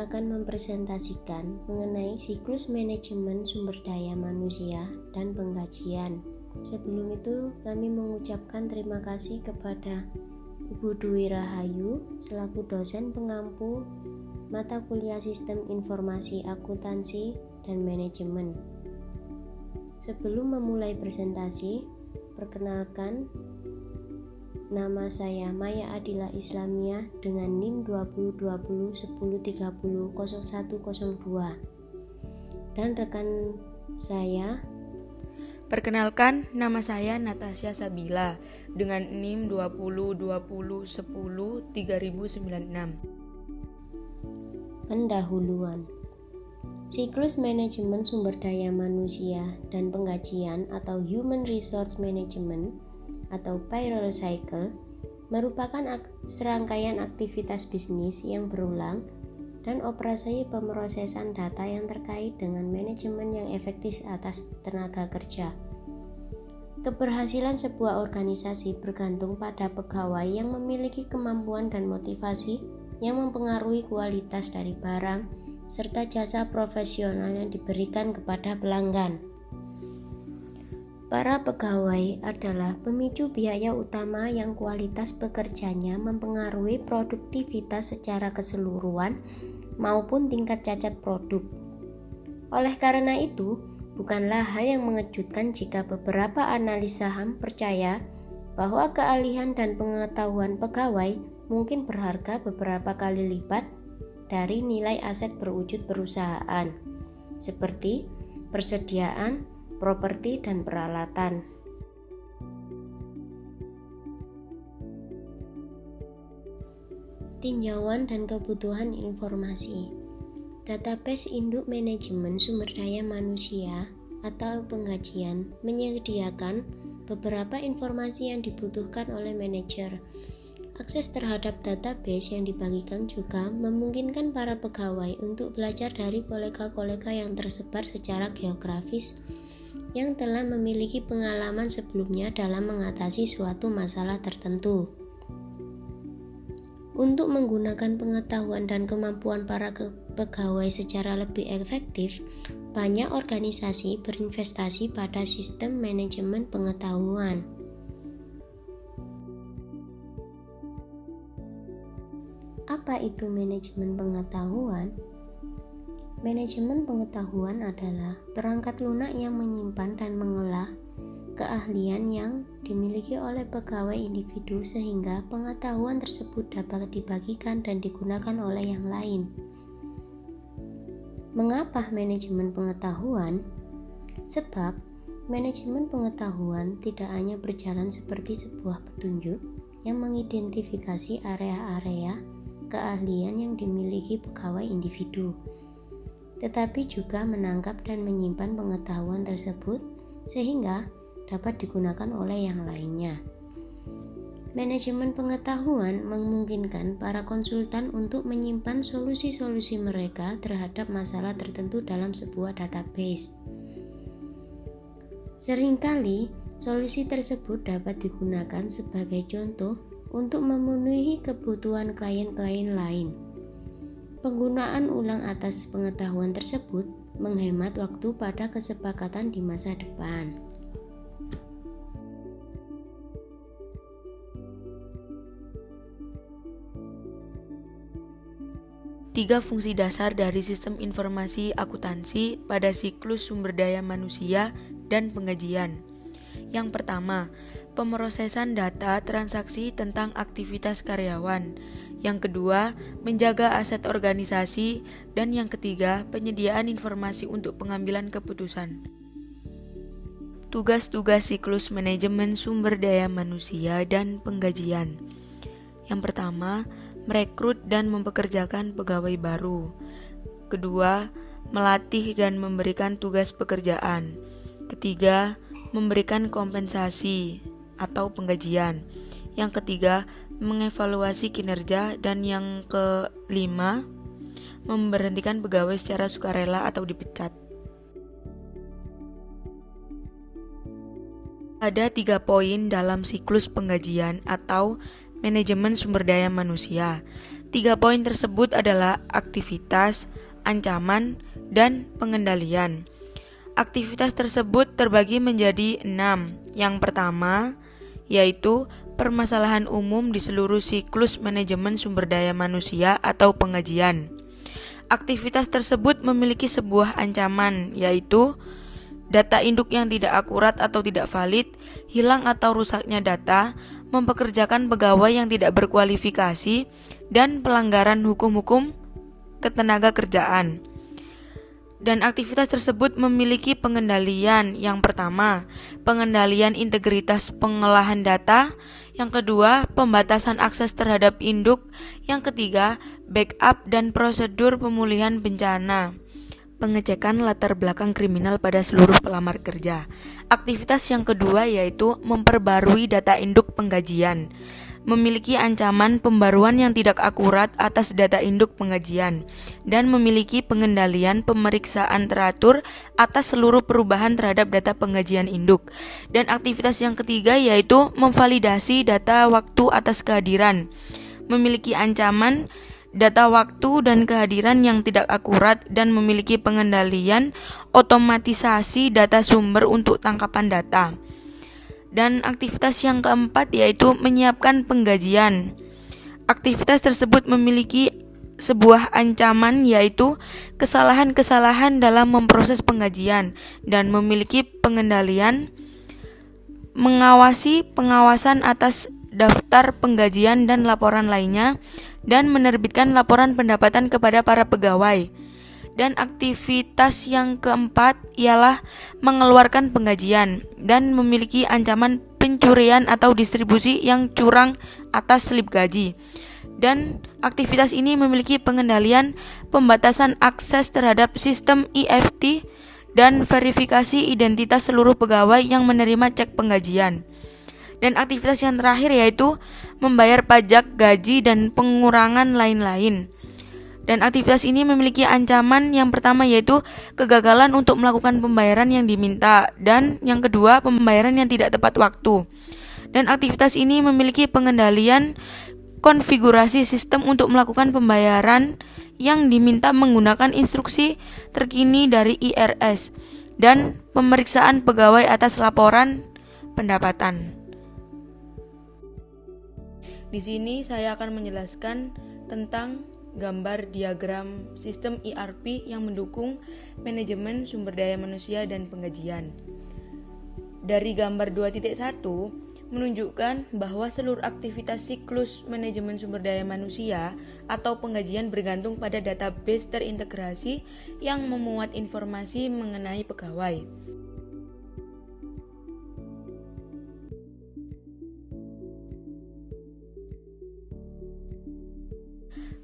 akan mempresentasikan mengenai siklus manajemen sumber daya manusia dan pengkajian. Sebelum itu, kami mengucapkan terima kasih kepada Ibu Dwi Rahayu selaku dosen pengampu mata kuliah Sistem Informasi Akuntansi dan Manajemen. Sebelum memulai presentasi, perkenalkan, nama saya Maya Adila Islamiyah dengan NIM 202010300102 dan rekan saya. Perkenalkan, nama saya Natasha Sabila dengan NIM 2020103096. Pendahuluan. Siklus manajemen sumber daya manusia dan pengkajian atau Human Resource Management atau payroll cycle merupakan serangkaian aktivitas bisnis yang berulang dan operasi pemrosesan data yang terkait dengan manajemen yang efektif atas tenaga kerja. Keberhasilan sebuah organisasi bergantung pada pegawai yang memiliki kemampuan dan motivasi yang mempengaruhi kualitas dari barang serta jasa profesional yang diberikan kepada pelanggan. Para pegawai adalah pemicu biaya utama yang kualitas pekerjanya mempengaruhi produktivitas secara keseluruhan maupun tingkat cacat produk. Oleh karena itu, bukanlah hal yang mengejutkan jika beberapa analis saham percaya bahwa keahlian dan pengetahuan pegawai mungkin berharga beberapa kali lipat dari nilai aset berwujud perusahaan, seperti persediaan, properti, dan peralatan. Tinjauan dan kebutuhan informasi. Database induk manajemen sumber daya manusia atau pengkajian menyediakan beberapa informasi yang dibutuhkan oleh manajer. Akses terhadap database yang dibagikan juga memungkinkan para pegawai untuk belajar dari kolega-kolega yang tersebar secara geografis yang telah memiliki pengalaman sebelumnya dalam mengatasi suatu masalah tertentu. Untuk menggunakan pengetahuan dan kemampuan para pegawai secara lebih efektif, banyak organisasi berinvestasi pada sistem manajemen pengetahuan. Apa itu manajemen pengetahuan? Manajemen pengetahuan adalah perangkat lunak yang menyimpan dan mengolah keahlian yang dimiliki oleh pegawai individu sehingga pengetahuan tersebut dapat dibagikan dan digunakan oleh yang lain. Mengapa manajemen pengetahuan? Sebab manajemen pengetahuan tidak hanya berjalan seperti sebuah petunjuk yang mengidentifikasi area-area keahlian yang dimiliki pegawai individu, tetapi juga menangkap dan menyimpan pengetahuan tersebut sehingga dapat digunakan oleh yang lainnya. Manajemen pengetahuan memungkinkan para konsultan untuk menyimpan solusi-solusi mereka terhadap masalah tertentu dalam sebuah database. Seringkali, solusi tersebut dapat digunakan sebagai contoh untuk memenuhi kebutuhan klien-klien lain. Penggunaan ulang atas pengetahuan tersebut menghemat waktu pada kesepakatan di masa depan. Tiga fungsi dasar dari sistem informasi akuntansi pada siklus sumber daya manusia dan pengkajian. Yang pertama, pemrosesan data transaksi tentang aktivitas karyawan. Yang kedua, menjaga aset organisasi. Dan yang ketiga, penyediaan informasi untuk pengambilan keputusan. Tugas-tugas siklus manajemen sumber daya manusia dan pengkajian. Yang pertama, merekrut dan mempekerjakan pegawai baru. Kedua, melatih dan memberikan tugas pekerjaan. Ketiga, memberikan kompensasi atau penggajian. Yang ketiga, mengevaluasi kinerja. Dan yang kelima, memberhentikan pegawai secara sukarela atau dipecat. Ada 3 poin dalam siklus pengkajian atau manajemen sumber daya manusia. 3 poin tersebut adalah aktivitas, ancaman, dan pengendalian. Aktivitas tersebut terbagi menjadi 6. Yang pertama, yaitu permasalahan umum di seluruh siklus manajemen sumber daya manusia atau pengajian. Aktivitas tersebut memiliki sebuah ancaman, yaitu data induk yang tidak akurat atau tidak valid, hilang atau rusaknya data, mempekerjakan pegawai yang tidak berkualifikasi, dan pelanggaran hukum-hukum ketenaga kerjaan. Dan aktivitas tersebut memiliki pengendalian. Yang pertama, pengendalian integritas pengolahan data. Yang kedua, pembatasan akses terhadap induk. Yang ketiga, backup dan prosedur pemulihan bencana. Pengecekan latar belakang kriminal pada seluruh pelamar kerja. Aktivitas yang kedua yaitu memperbarui data induk penggajian. Memiliki ancaman pembaruan yang tidak akurat atas data induk penggajian dan memiliki pengendalian pemeriksaan teratur atas seluruh perubahan terhadap data penggajian induk. Dan aktivitas yang ketiga yaitu memvalidasi data waktu atas kehadiran. Memiliki ancaman data waktu dan kehadiran yang tidak akurat dan memiliki pengendalian otomatisasi data sumber untuk tangkapan data. Dan aktivitas yang keempat yaitu menyiapkan penggajian. Aktivitas tersebut memiliki sebuah ancaman yaitu kesalahan-kesalahan dalam memproses penggajian dan memiliki pengendalian mengawasi pengawasan atas daftar penggajian dan laporan lainnya dan menerbitkan laporan pendapatan kepada para pegawai. Dan aktivitas yang keempat ialah mengeluarkan penggajian dan memiliki ancaman pencurian atau distribusi yang curang atas slip gaji. Dan aktivitas ini memiliki pengendalian pembatasan akses terhadap sistem EFT dan verifikasi identitas seluruh pegawai yang menerima cek penggajian. Dan aktivitas yang terakhir yaitu membayar pajak, gaji, dan pengurangan lain-lain. Dan aktivitas ini memiliki ancaman yang pertama yaitu kegagalan untuk melakukan pembayaran yang diminta, dan yang kedua pembayaran yang tidak tepat waktu. Dan aktivitas ini memiliki pengendalian konfigurasi sistem untuk melakukan pembayaran yang diminta menggunakan instruksi terkini dari IRS dan pemeriksaan pegawai atas laporan pendapatan. Di sini saya akan menjelaskan tentang gambar diagram sistem ERP yang mendukung manajemen sumber daya manusia dan penggajian. Dari gambar 2.1 menunjukkan bahwa seluruh aktivitas siklus manajemen sumber daya manusia atau penggajian bergantung pada database terintegrasi yang memuat informasi mengenai pegawai.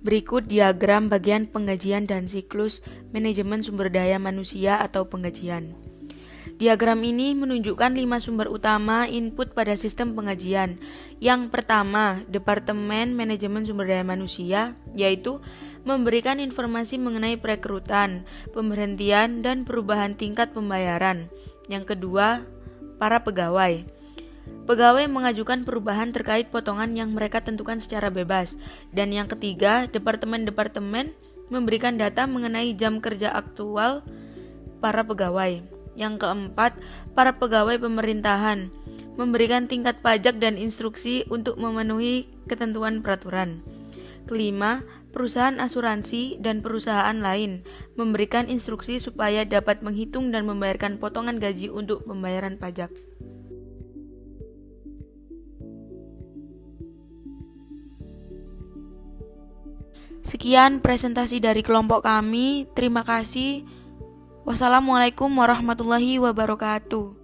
Berikut diagram bagian penggajian dan siklus manajemen sumber daya manusia atau penggajian. Diagram ini menunjukkan 5 sumber utama input pada sistem penggajian. Yang pertama, Departemen Manajemen Sumber Daya Manusia, yaitu memberikan informasi mengenai perekrutan, pemberhentian, dan perubahan tingkat pembayaran. Yang kedua, para pegawai. Pegawai mengajukan perubahan terkait potongan yang mereka tentukan secara bebas. Dan yang ketiga, departemen-departemen memberikan data mengenai jam kerja aktual para pegawai. Yang keempat, para pegawai pemerintahan memberikan tingkat pajak dan instruksi untuk memenuhi ketentuan peraturan. Kelima, perusahaan asuransi dan perusahaan lain memberikan instruksi supaya dapat menghitung dan membayarkan potongan gaji untuk pembayaran pajak. Sekian presentasi dari kelompok kami. Terima kasih. Wassalamualaikum warahmatullahi wabarakatuh.